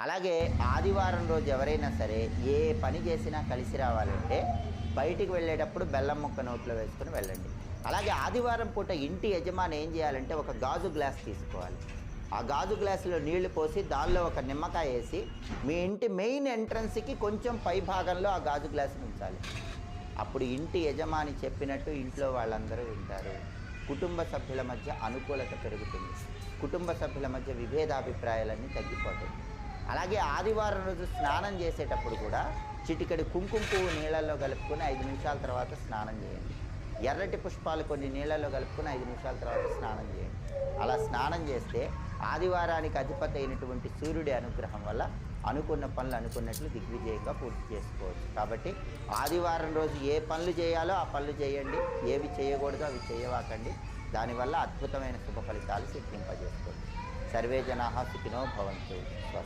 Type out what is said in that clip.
అలాగే ఆదివారం రోజు ఎవరైనా సరే ఏ పని చేసినా కలిసి రావాలంటే బయటికి వెళ్ళేటప్పుడు బెల్లం ముక్క నోట్లో వేసుకొని వెళ్ళండి. అలాగే ఆదివారం పూట ఇంటి యజమాని ఏం చేయాలంటే ఒక గాజు గ్లాస్ తీసుకోవాలి. ఆ గాజు గ్లాసులో నీళ్లు పోసి దానిలో ఒక నిమ్మకాయ వేసి మీ ఇంటి మెయిన్ ఎంట్రన్స్కి కొంచెం పై భాగంలో ఆ గాజు గ్లాసుని ఉంచాలి. అప్పుడు ఇంటి యజమాని చెప్పినట్టు ఇంట్లో వాళ్ళందరూ వింటారు. కుటుంబ సభ్యుల మధ్య అనుకూలత పెరుగుతుంది. కుటుంబ సభ్యుల మధ్య విభేదాభిప్రాయాలన్నీ తగ్గిపోతాయి. అలాగే ఆదివారం రోజు స్నానం చేసేటప్పుడు కూడా చిటికెడు కుంకుమ పువ్వు నీళ్ళల్లో కలుపుకొని 5 నిమిషాల తర్వాత స్నానం చేయండి. ఎర్రటి పుష్పాలు కొన్ని నీళ్ళల్లో కలుపుకొని 5 నిమిషాల తర్వాత స్నానం చేయండి. అలా స్నానం చేస్తే ఆదివారానికి అధిపతి అయినటువంటి సూర్యుడి అనుగ్రహం వల్ల అనుకున్న పనులు అనుకున్నట్లు దిగ్విజయంగా పూర్తి చేసుకోవచ్చు. కాబట్టి ఆదివారం రోజు ఏ పనులు చేయాలో ఆ పనులు చేయండి, ఏవి చేయకూడదో అవి చేయవాకండి. దానివల్ల అద్భుతమైన శుభ ఫలితాలు సిద్ధింపజేసుకోండి. సర్వే జనాః సుఖినో భవంతు. స్వస్తి.